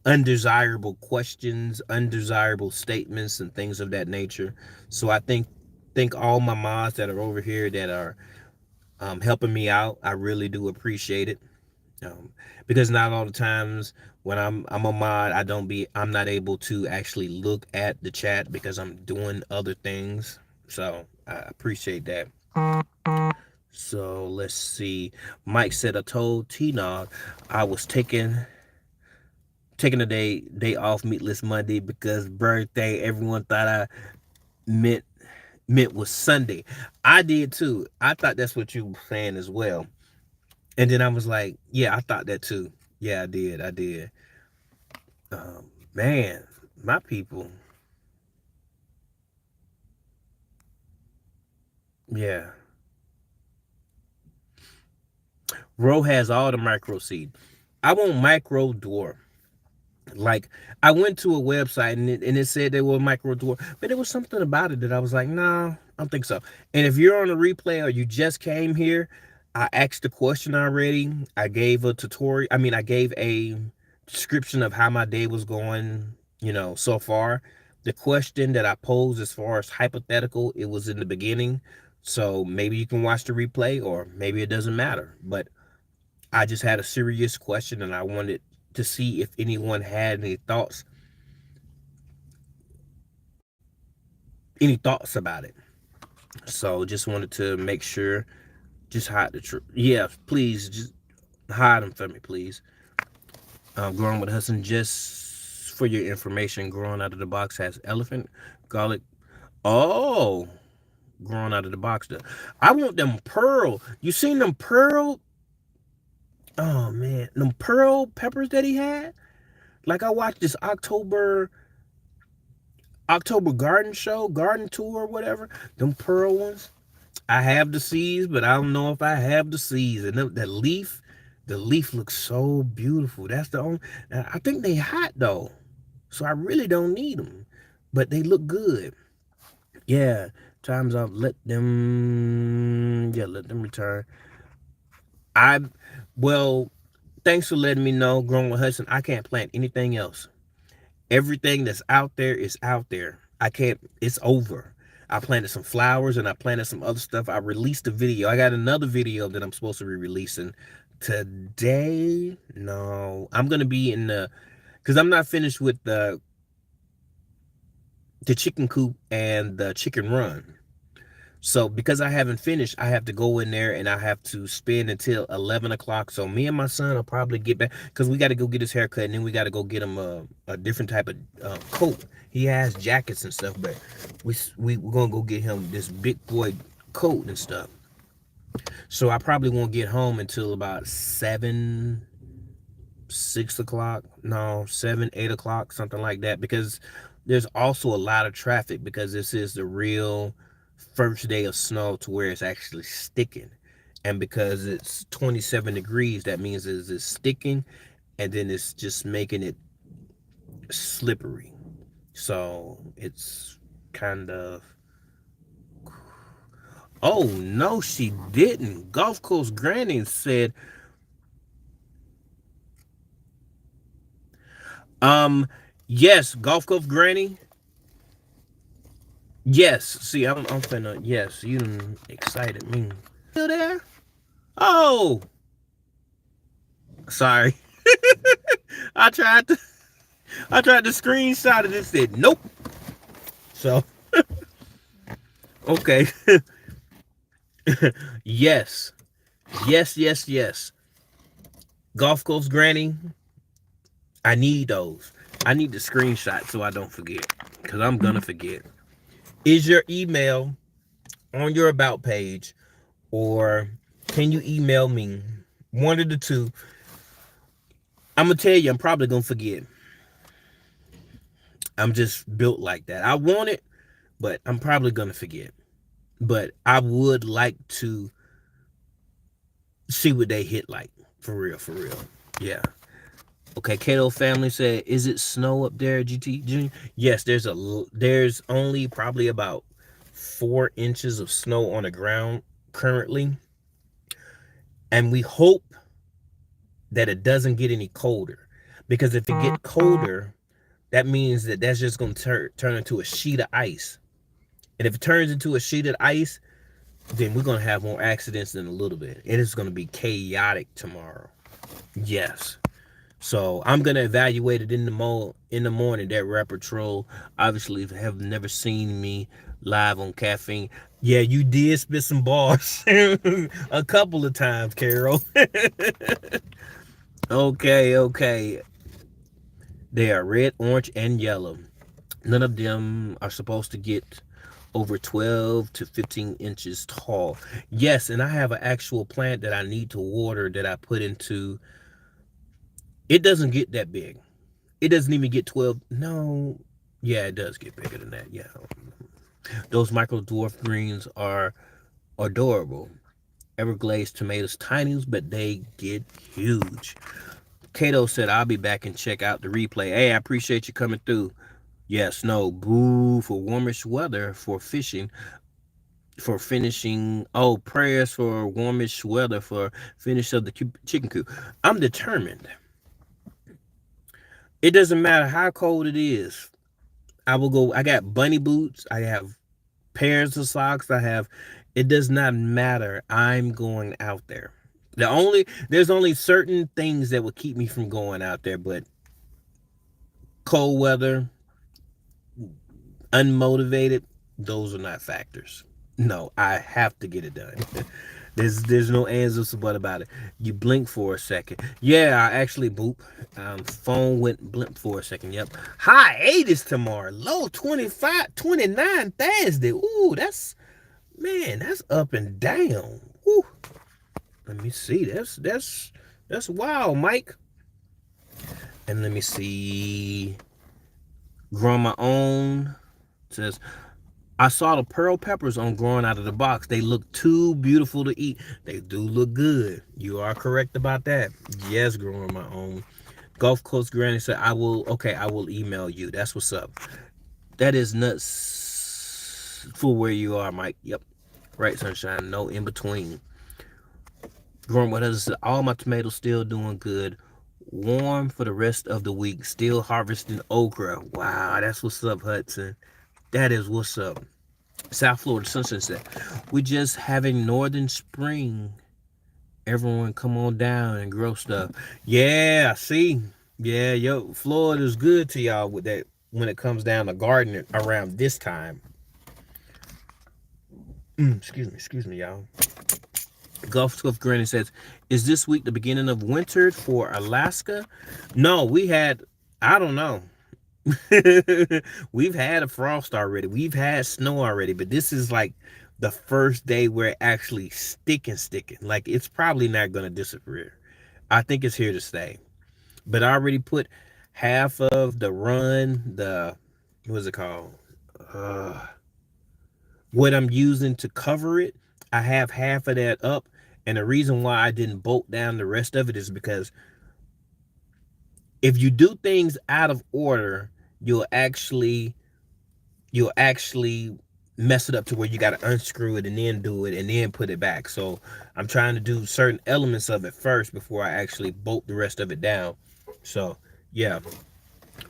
Speaker 1: undesirable questions, undesirable statements, and things of that nature. So I think all my mods that are over here that are helping me out, I really do appreciate it. Because not all the times when I'm a mod, I'm not able to actually look at the chat because I'm doing other things. So I appreciate that. So let's see. Mike said I told T Nog I was taking a day off meatless Monday because birthday. Everyone thought I meant meant was Sunday. I did too. I thought that's what you were saying as well. And then I was like, yeah, I thought that too. Yeah, I did. I did. Man, my people. Yeah. Ro has all the micro seed. I want micro dwarf. Like I went to a website and it said they were micro dwarf, but there was something about it that I was like, nah, I don't think so. And if you're on a replay or you just came here, I asked the question already. I gave a tutorial. I mean, I gave a description of how my day was going, so far. The question that I posed as far as hypothetical, it was in the beginning. So maybe you can watch the replay or maybe it doesn't matter. But I just had a serious question and I wanted to see if anyone had any thoughts about it. So just wanted to make sure, just hide the truth. Yeah, please, just hide them for me, please. Growing with Hudson, just for your information, growing out of the box has elephant, garlic. Oh, growing out of the box. I want them pearl. You seen them pearl? Oh man, them pearl peppers that he had. Like I watched this October garden show, garden tour, or whatever. Them pearl ones. I have the seeds, but I don't know if I have the seeds. And the leaf looks so beautiful. That's the only. I think they hot though, so I really don't need them, but they look good. Yeah, times up. Let them return. I, well, thanks for letting me know, Growing with Hudson. I can't plant anything else. Everything that's out there is out there. I can't, it's over. I planted some flowers and I planted some other stuff. I released a video. I got another video that I'm supposed to be releasing today. No, I'm going to be in because I'm not finished with the chicken coop and the chicken run. So because I haven't finished, I have to go in there and I have to spend until 11 o'clock. So me and my son will probably get back because we got to go get his haircut and then we got to go get him a different type of coat. He has jackets and stuff, but we're going to go get him this big boy coat and stuff. So I probably won't get home until about 6 o'clock. No, 7, 8 o'clock, something like that. Because there's also a lot of traffic because this is the real first day of snow to where it's actually sticking. And because it's 27 degrees, that means it's sticking, and then it's just making it slippery. So it's kind of. Oh no, she didn't. Gulf Coast Granny said, um, yes, Gulf Coast Granny. Yes. See, I'm finna. Yes, you done excited me. Still there? Oh, sorry. I tried to. I tried to screenshot it. It said nope. So okay. Yes. Yes. Yes. Yes. Gulf Coast Granny. I need those. I need the screenshot so I don't forget. Because I'm gonna forget. Is your email on your about page, or can you email me? One of the two. I'm gonna tell you, I'm probably gonna forget. I'm just built like that. I want it, but I'm probably gonna forget. But I would like to see what they hit like. For real, for real. Yeah. Okay, Cato family said, "Is it snow up there, GtJr?" Yes, there's only probably about 4 inches of snow on the ground currently, and we hope that it doesn't get any colder, because if it get colder, that means that that's just going to turn into a sheet of ice, and if it turns into a sheet of ice, then we're going to have more accidents in a little bit. It is going to be chaotic tomorrow. Yes. So I'm gonna evaluate it in the morning. That Rap Patrol obviously have never seen me live on caffeine. Yeah, you did spit some bars a couple of times, Carol. Okay, okay. They are red, orange, and yellow. None of them are supposed to get over 12 to 15 inches tall. Yes, and I have an actual plant that I need to water that I put into. It doesn't get that big. It doesn't even get 12. No. Yeah, it does get bigger than that. Yeah. Those micro dwarf greens are adorable. Everglades tomatoes, tiny, but they get huge. Kato said, I'll be back and check out the replay. Hey, I appreciate you coming through. Yes, no, boo for warmish weather for fishing, for finishing. Oh, prayers for warmish weather for finish of the chicken coop. I'm determined. It doesn't matter how cold it is. I will go. I got bunny boots. I have pairs of socks. I have. It does not matter. I'm going out there. There's only certain things that will keep me from going out there, but cold weather, unmotivated, those are not factors. No, I have to get it done. There's no ands or but about it. You blink for a second. Yeah, I actually boop. Phone went blimp for a second. Yep. High 80s tomorrow. Low 25, 29 Thursday. Ooh, that's up and down. Ooh. Let me see. That's wild, Mike. And let me see. Growing my own says, I saw the pearl peppers on growing out of the box. They look too beautiful to eat. They do look good. You are correct about that. Yes, growing my own. Gulf Coast Granny said, I will email you. That's what's up. That is nuts for where you are, Mike. Yep. Right, sunshine. No in between. Growing with us said, all my tomatoes still doing good. Warm for the rest of the week. Still harvesting okra. Wow, that's what's up, Hudson. That is what's up. South Florida Sunshine said, we're just having northern spring. Everyone come on down and grow stuff. Yeah, see? Yeah, yo, Florida's good to y'all with that when it comes down to gardening around this time. Excuse me, y'all. Gulf Scuff Granny says, is this week the beginning of winter for Alaska? No, I don't know. We've had a frost already. We've had snow already, but this is like the first day where it actually sticking. Like it's probably not gonna disappear. I think it's here to stay. But I already put half of the run, what's it called? Uh, what I'm using to cover it. I have half of that up, And the reason why I didn't bolt down the rest of it is because if you do things out of order, you'll actually you'll actually mess it up to where you got to unscrew it and then do it and then put it back. So I'm trying to do certain elements of it first before I actually bolt the rest of it down. So yeah, but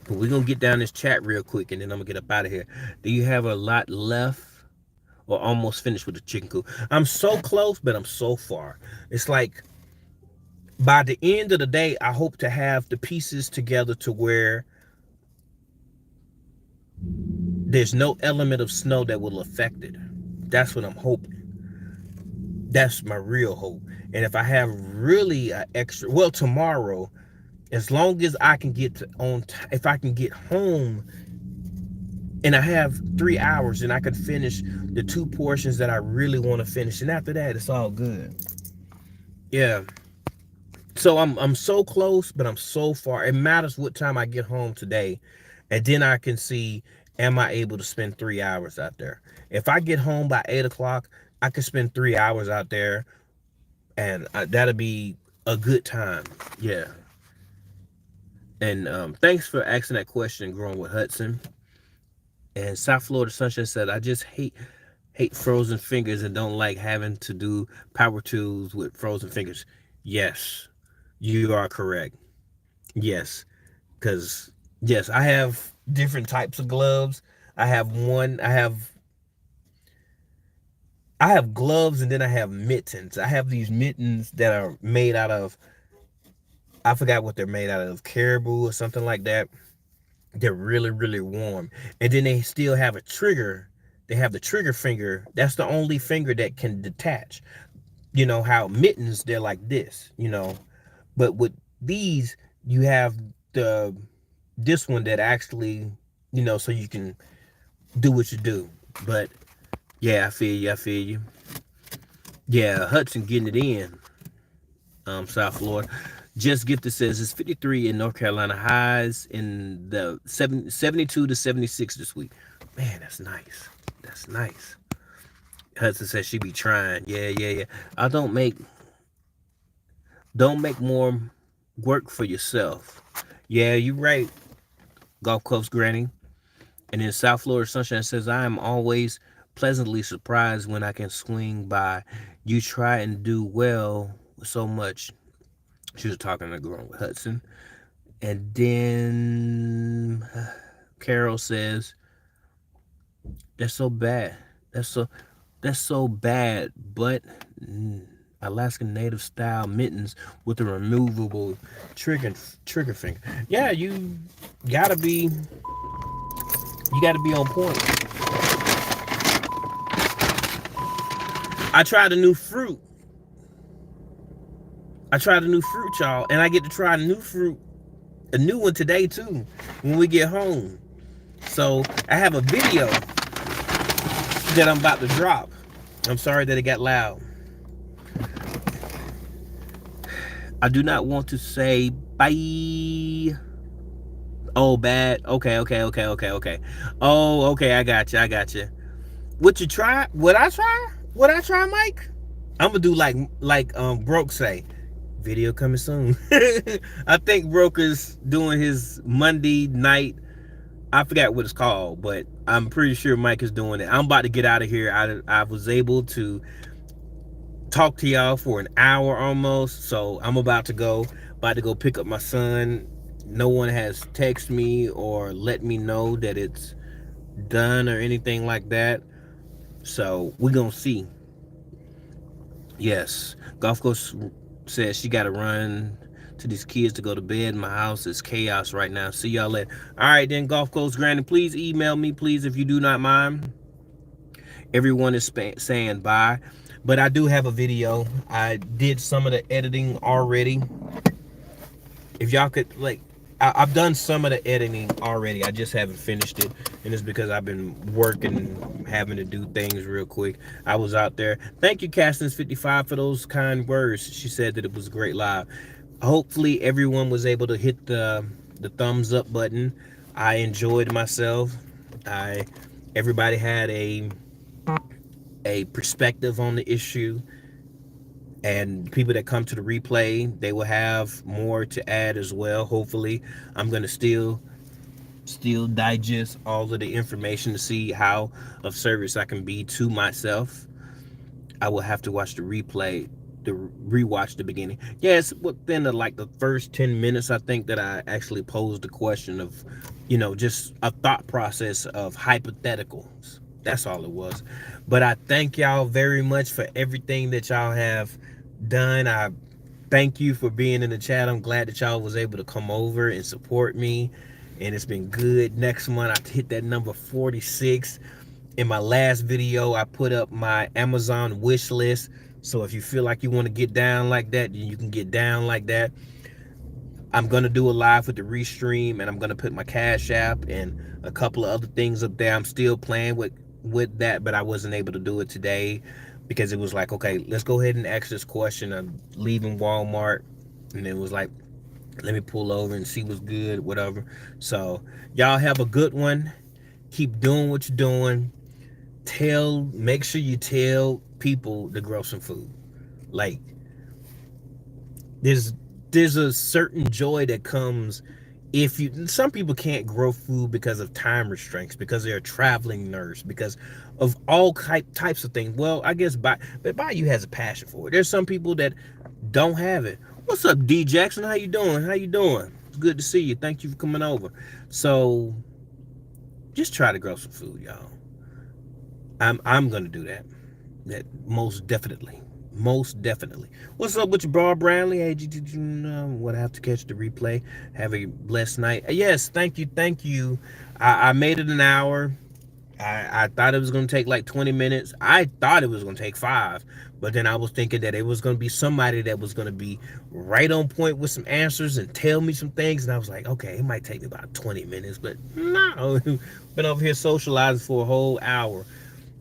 Speaker 1: we're gonna get down this chat real quick and then I'm gonna get up out of here. Do you have a lot left or almost finished with the chicken coop? I'm so close, but I'm so far. It's like by the end of the day, I hope to have the pieces together to where there's no element of snow that will affect it. That's what I'm hoping. That's my real hope. And if I have really an extra, well, tomorrow, as long as I can get to if I can get home and I have 3 hours and I can finish the two portions that I really want to finish, and after that, it's all good. Yeah. So I'm so close, but I'm so far. It matters what time I get home today, and then I can see, am I able to spend 3 hours out there? If I get home by 8 o'clock, I can spend 3 hours out there, and that'll be a good time. Yeah. And thanks for asking that question, Growing with Hudson. And South Florida Sunshine said, I just hate frozen fingers and don't like having to do power tools with frozen fingers. Yes, you are correct. Yes, because yes, I have different types of gloves. I have one. I have gloves, and then I have mittens. I have these mittens that are made out of, I forgot what they're made out of, caribou or something like that. They're really, really warm. And then they still have a trigger. They have the trigger finger. That's the only finger that can detach. You know how mittens, they're like this. But with these, you have the this one that actually, so you can do what you do. But yeah, I feel you. I feel you. Yeah, Hudson getting it in. South Florida. Just Gifted says it's 53 in North Carolina, highs in the 72 to 76 this week. Man, that's nice. That's nice. Hudson says she be trying. Yeah, yeah, yeah. I don't make more work for yourself. Yeah, you right. Golf Club's Granny. And then South Florida Sunshine says I am always pleasantly surprised when I can swing by. You try and do well so much. She was talking to Growing with Hudson. And then Carol says, that's so bad. That's so bad. But Alaskan native style mittens with a removable trigger finger. Yeah, you gotta be on point. I tried a new fruit. Y'all, and I get to try a new one today too, when we get home. So I have a video that I'm about to drop. I'm sorry that it got loud. I do not want to say bye. Oh, bad. Okay, okay, okay, okay, okay. Oh, okay, I got you. What you try? What I try? Mike? I'm gonna do like Broke say. Video coming soon. I think Broker's doing his Monday night. I forgot what it's called, but I'm pretty sure Mike is doing it. I'm about to get out of here. I was able to talk to y'all for an hour almost, so I'm about to go pick up my son. No one has texted me or let me know that it's done or anything like that, so we're gonna see. Yes, Golf Course says she gotta run to these kids to go to bed. My house is chaos right now. See y'all later. All right then, Golf Coast Granny, please email me, please, if you do not mind. Everyone is saying bye, but I do have a video. I did some of the editing already. If y'all could, I've done some of the editing already. I just haven't finished it, and it's because I've been working, having to do things real quick. I was out there. Thank you, Castins55, for those kind words. She said that it was a great live. Hopefully, everyone was able to hit the thumbs up button. I enjoyed myself. Everybody had a perspective on the issue. And people that come to the replay, they will have more to add as well. Hopefully, I'm gonna still digest all of the information to see how of service I can be to myself. I will have to watch the replay, to rewatch the beginning. Yes, within the first 10 minutes, I think that I actually posed the question of, just a thought process of hypotheticals. That's all it was. But I thank y'all very much for everything that y'all have done. I thank you for being in the chat. I'm glad that y'all was able to come over and support me, and it's been good. Next month I hit that number 46. In my last video, I put up my Amazon wish list. So if you feel like you want to get down like that, then you can get down like that. I'm gonna do a live with the restream, and I'm gonna put my Cash App and a couple of other things up there. I'm still playing with that, but I wasn't able to do it today because it was like, okay, let's go ahead and ask this question. I'm leaving Walmart, and it was like, let me pull over and see what's good, whatever. So y'all have a good one. Keep doing what you're doing. Make sure you tell people to grow some food. Like, there's there's a certain joy that comes if you some people can't grow food because of time restraints, because they're a traveling nurse, because of all types of things. Well, I guess but Bayou has a passion for it. There's some people that don't have it. What's up, D Jackson? How you doing? How you doing? It's good to see you. Thank you for coming over. So just try to grow some food, y'all. I'm gonna do that. That most definitely. Most definitely. What's up with you, Bra Bradley? Hey, did you know what? I have to catch the replay. Have a blessed night. Yes, thank you, thank you. I made it an hour. I thought it was gonna take like 20 minutes. I thought it was gonna take 5, but then I was thinking that it was gonna be somebody that was gonna be right on point with some answers and tell me some things, and I was like, okay, it might take me about 20 minutes, but no, been over here socializing for a whole hour.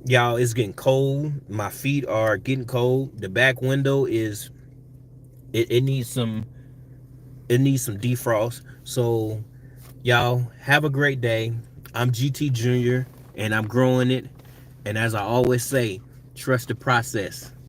Speaker 1: Y'all, it's getting cold. My feet are getting cold. The back window is it needs some defrost. So y'all have a great day. I'm GtJr, and I'm growing it. And as I always say, trust the process.